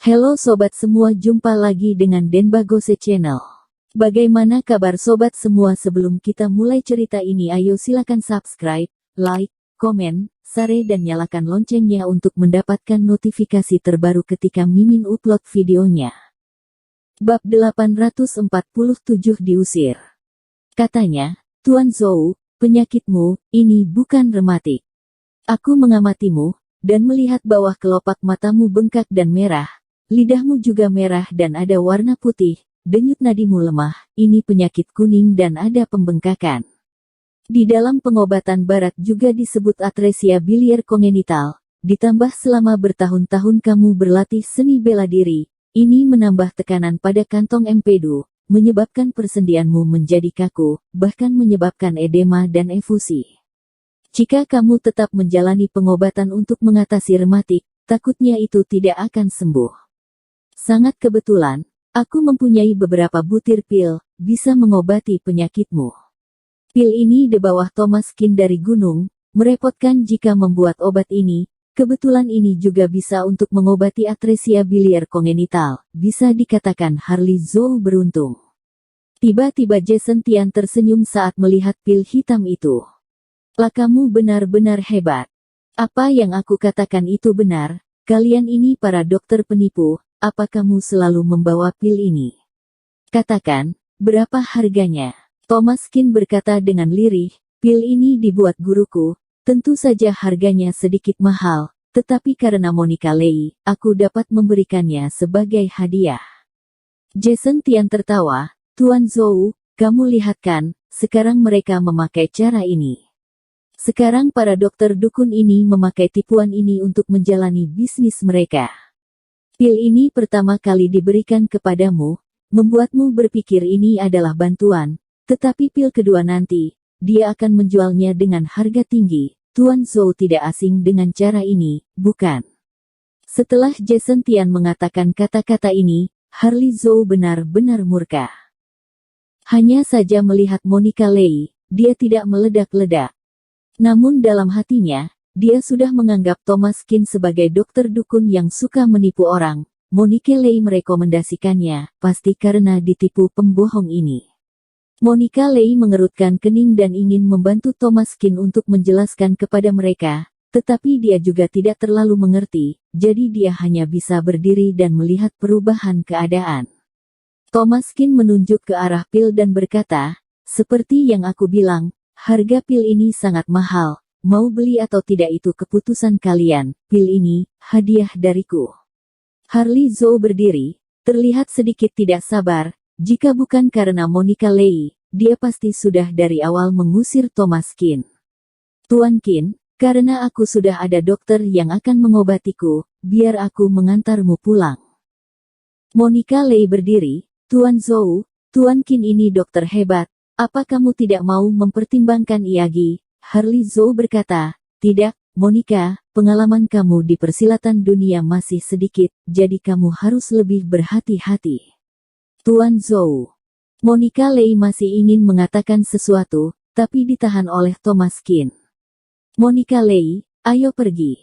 Halo sobat semua, jumpa lagi dengan Denbagose Channel. Bagaimana kabar sobat semua? Sebelum kita mulai cerita ini, ayo silakan subscribe, like, komen, share dan nyalakan loncengnya untuk mendapatkan notifikasi terbaru ketika Mimin upload videonya. Bab 847 diusir. Katanya, Tuan Zhou, penyakitmu ini bukan rematik. Aku mengamatimu dan melihat bawah kelopak matamu bengkak dan merah. Lidahmu juga merah dan ada warna putih, denyut nadimu lemah, ini penyakit kuning dan ada pembengkakan. Di dalam pengobatan barat juga disebut atresia biliar kongenital, ditambah selama bertahun-tahun kamu berlatih seni bela diri, ini menambah tekanan pada kantong empedu, menyebabkan persendianmu menjadi kaku, bahkan menyebabkan edema dan efusi. Jika kamu tetap menjalani pengobatan untuk mengatasi rematik, takutnya itu tidak akan sembuh. Sangat kebetulan, aku mempunyai beberapa butir pil, bisa mengobati penyakitmu. Pil ini di bawah Thomas Kin dari gunung, merepotkan jika membuat obat ini, kebetulan ini juga bisa untuk mengobati atresia biliar kongenital, bisa dikatakan Harley Zhou beruntung. Tiba-tiba Jason Tian tersenyum saat melihat pil hitam itu. Lah, kamu benar-benar hebat. Apa yang aku katakan itu benar, kalian ini para dokter penipu. Apa kamu selalu membawa pil ini? Katakan, berapa harganya? Thomas Kin berkata dengan lirih, pil ini dibuat guruku, tentu saja harganya sedikit mahal, tetapi karena Monica Lei, aku dapat memberikannya sebagai hadiah. Jason Tian tertawa, Tuan Zhou, kamu lihat kan, sekarang mereka memakai cara ini. Sekarang para dokter dukun ini memakai tipuan ini untuk menjalani bisnis mereka. Pil ini pertama kali diberikan kepadamu, membuatmu berpikir ini adalah bantuan, tetapi pil kedua nanti, dia akan menjualnya dengan harga tinggi. Tuan Zhou tidak asing dengan cara ini, bukan? Setelah Jason Tian mengatakan kata-kata ini, Harley Zhou benar-benar murka. Hanya saja melihat Monica Lei, dia tidak meledak-ledak. Namun dalam hatinya, dia sudah menganggap Thomas Kin sebagai dokter dukun yang suka menipu orang. Monica Lei merekomendasikannya, pasti karena ditipu pembohong ini. Monica Lei mengerutkan kening dan ingin membantu Thomas Kin untuk menjelaskan kepada mereka, tetapi dia juga tidak terlalu mengerti, jadi dia hanya bisa berdiri dan melihat perubahan keadaan. Thomas Kin menunjuk ke arah pil dan berkata, seperti yang aku bilang, harga pil ini sangat mahal, mau beli atau tidak itu keputusan kalian, pil ini, hadiah dariku. Harley Zhou berdiri, terlihat sedikit tidak sabar, jika bukan karena Monica Lei, dia pasti sudah dari awal mengusir Thomas Kin. Tuan Kin, karena aku sudah ada dokter yang akan mengobatiku, biar aku mengantarmu pulang. Monica Lei berdiri, Tuan Zhou, Tuan Kin ini dokter hebat. Apa kamu tidak mau mempertimbangkan Iyagi? Harley Zhou berkata, tidak, Monica, pengalaman kamu di persilatan dunia masih sedikit, jadi kamu harus lebih berhati-hati. Tuan Zhou. Monica Lei masih ingin mengatakan sesuatu, tapi ditahan oleh Thomas Kin. Monica Lei, ayo pergi.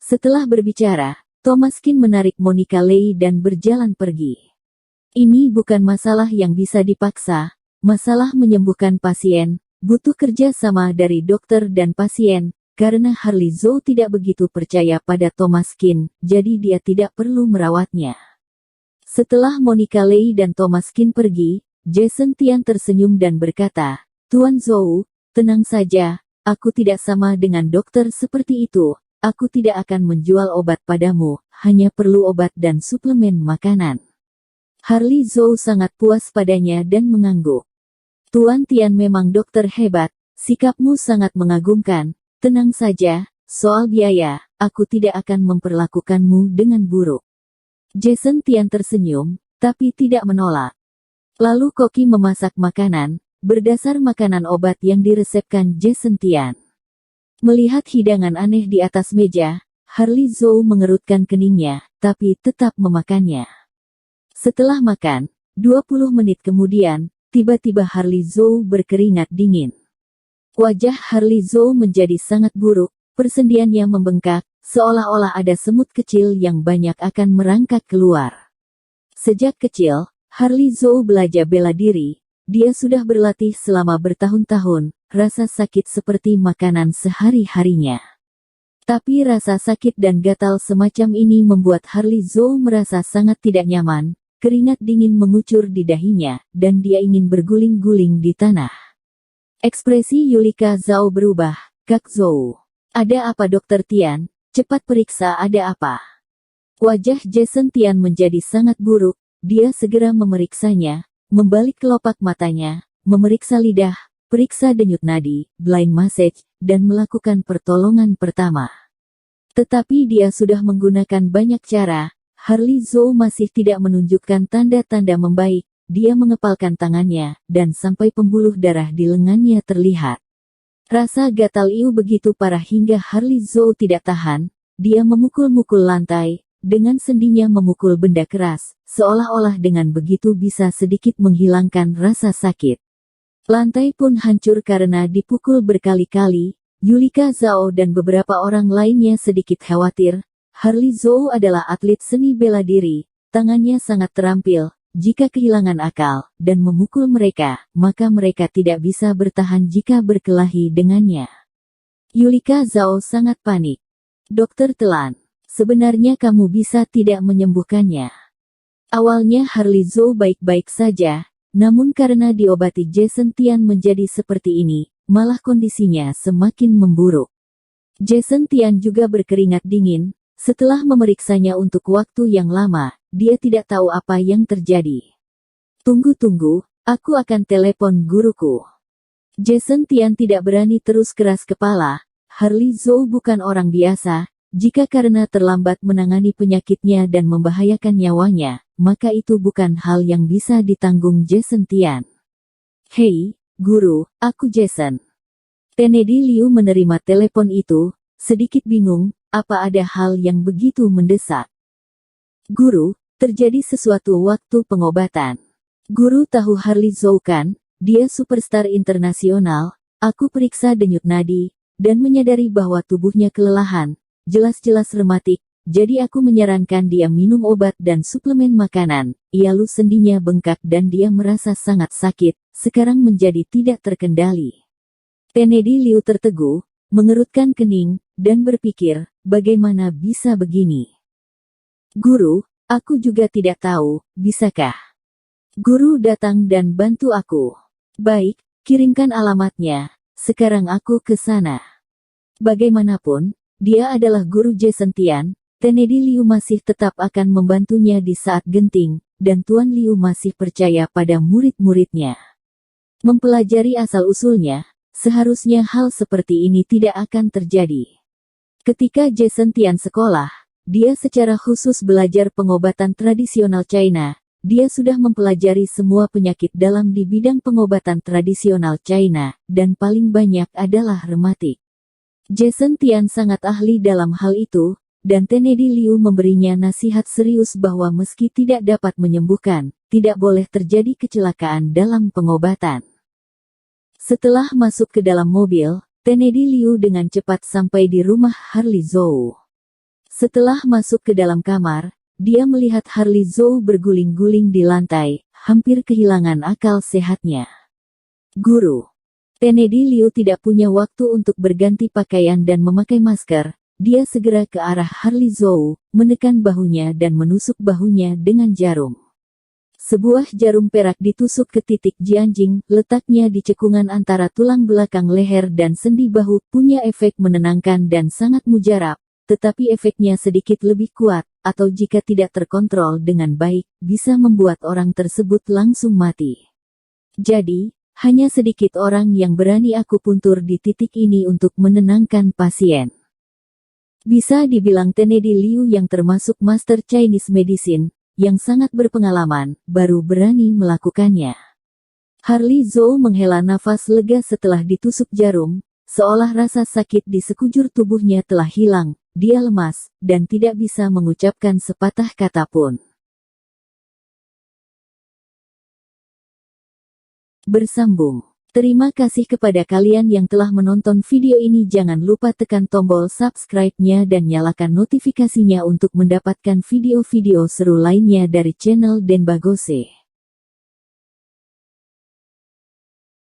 Setelah berbicara, Thomas Kin menarik Monica Lei dan berjalan pergi. Ini bukan masalah yang bisa dipaksa. Masalah menyembuhkan pasien, butuh kerja sama dari dokter dan pasien, karena Harley Zhou tidak begitu percaya pada Thomas Kin, jadi dia tidak perlu merawatnya. Setelah Monica Lei dan Thomas Kin pergi, Jason Tian tersenyum dan berkata, Tuan Zhou, tenang saja, aku tidak sama dengan dokter seperti itu, aku tidak akan menjual obat padamu, hanya perlu obat dan suplemen makanan. Harley Zhou sangat puas padanya dan mengangguk. Tuan Tian memang dokter hebat, sikapmu sangat mengagumkan, tenang saja, soal biaya, aku tidak akan memperlakukanmu dengan buruk. Jason Tian tersenyum, tapi tidak menolak. Lalu koki memasak makanan, berdasar makanan obat yang diresepkan Jason Tian. Melihat hidangan aneh di atas meja, Harley Zhou mengerutkan keningnya, tapi tetap memakannya. Setelah makan, 20 menit kemudian, tiba-tiba Harley Zhou berkeringat dingin. Wajah Harley Zhou menjadi sangat buruk, persendiannya membengkak, seolah-olah ada semut kecil yang banyak akan merangkak keluar. Sejak kecil, Harley Zhou belajar bela diri. Dia sudah berlatih selama bertahun-tahun, rasa sakit seperti makanan sehari-harinya. Tapi rasa sakit dan gatal semacam ini membuat Harley Zhou merasa sangat tidak nyaman, keringat dingin mengucur di dahinya, dan dia ingin berguling-guling di tanah. Ekspresi Yulika Zhao berubah. Kak Zhou. Ada apa Dokter Tian? Cepat periksa ada apa. Wajah Jason Tian menjadi sangat buruk, dia segera memeriksanya, membalik kelopak matanya, memeriksa lidah, periksa denyut nadi, blind massage, dan melakukan pertolongan pertama. Tetapi dia sudah menggunakan banyak cara, Harley Zhou masih tidak menunjukkan tanda-tanda membaik, dia mengepalkan tangannya, dan sampai pembuluh darah di lengannya terlihat. Rasa gatal Iu begitu parah hingga Harley Zhou tidak tahan, dia memukul-mukul lantai, dengan sendinya memukul benda keras, seolah-olah dengan begitu bisa sedikit menghilangkan rasa sakit. Lantai pun hancur karena dipukul berkali-kali, Yulika Zhao dan beberapa orang lainnya sedikit khawatir. Harley Zhou adalah atlet seni bela diri, tangannya sangat terampil. Jika kehilangan akal, dan memukul mereka, maka mereka tidak bisa bertahan jika berkelahi dengannya. Yulika Zhao sangat panik. Dokter Telan, sebenarnya kamu bisa tidak menyembuhkannya. Awalnya Harley Zhou baik-baik saja, namun karena diobati Jason Tian menjadi seperti ini, malah kondisinya semakin memburuk. Jason Tian juga berkeringat dingin, setelah memeriksanya untuk waktu yang lama, dia tidak tahu apa yang terjadi. Tunggu, aku akan telepon guruku. Jason Tian tidak berani terus keras kepala, Harley Zhou bukan orang biasa, jika karena terlambat menangani penyakitnya dan membahayakan nyawanya, maka itu bukan hal yang bisa ditanggung Jason Tian. Hei, guru, aku Jason. Kennedy Liu menerima telepon itu, sedikit bingung, apa ada hal yang begitu mendesak? Guru, terjadi sesuatu waktu pengobatan. Guru tahu Harley Zhou kan, dia superstar internasional, aku periksa denyut nadi, dan menyadari bahwa tubuhnya kelelahan, jelas-jelas rematik, jadi aku menyarankan dia minum obat dan suplemen makanan, lalu sendinya bengkak dan dia merasa sangat sakit, sekarang menjadi tidak terkendali. Kennedy Liu tertegun, mengerutkan kening, dan berpikir, bagaimana bisa begini? Guru, aku juga tidak tahu, bisakah guru datang dan bantu aku? Baik, kirimkan alamatnya, sekarang aku ke sana. Bagaimanapun, dia adalah guru Jason Tian, Kennedy Liu masih tetap akan membantunya di saat genting, dan Tuan Liu masih percaya pada murid-muridnya. Mempelajari asal-usulnya, seharusnya hal seperti ini tidak akan terjadi. Ketika Jason Tian sekolah, dia secara khusus belajar pengobatan tradisional China. Dia sudah mempelajari semua penyakit dalam di bidang pengobatan tradisional China, dan paling banyak adalah rematik. Jason Tian sangat ahli dalam hal itu, dan Kennedy Liu memberinya nasihat serius bahwa meski tidak dapat menyembuhkan, tidak boleh terjadi kecelakaan dalam pengobatan. Setelah masuk ke dalam mobil, Kennedy Liu dengan cepat sampai di rumah Harley Zhou. Setelah masuk ke dalam kamar, dia melihat Harley Zhou berguling-guling di lantai, hampir kehilangan akal sehatnya. Guru. Kennedy Liu tidak punya waktu untuk berganti pakaian dan memakai masker, dia segera ke arah Harley Zhou, menekan bahunya dan menusuk bahunya dengan jarum. Sebuah jarum perak ditusuk ke titik jianjing, letaknya di cekungan antara tulang belakang leher dan sendi bahu, punya efek menenangkan dan sangat mujarab, tetapi efeknya sedikit lebih kuat, atau jika tidak terkontrol dengan baik, bisa membuat orang tersebut langsung mati. Jadi, hanya sedikit orang yang berani akupuntur di titik ini untuk menenangkan pasien. Bisa dibilang Kennedy Liu yang termasuk Master Chinese Medicine, yang sangat berpengalaman, baru berani melakukannya. Harley Zhou menghela nafas lega setelah ditusuk jarum, seolah rasa sakit di sekujur tubuhnya telah hilang, dia lemas, dan tidak bisa mengucapkan sepatah kata pun. Bersambung. Terima kasih kepada kalian yang telah menonton video ini. Jangan lupa tekan tombol subscribe-nya dan nyalakan notifikasinya untuk mendapatkan video-video seru lainnya dari channel Denbagose.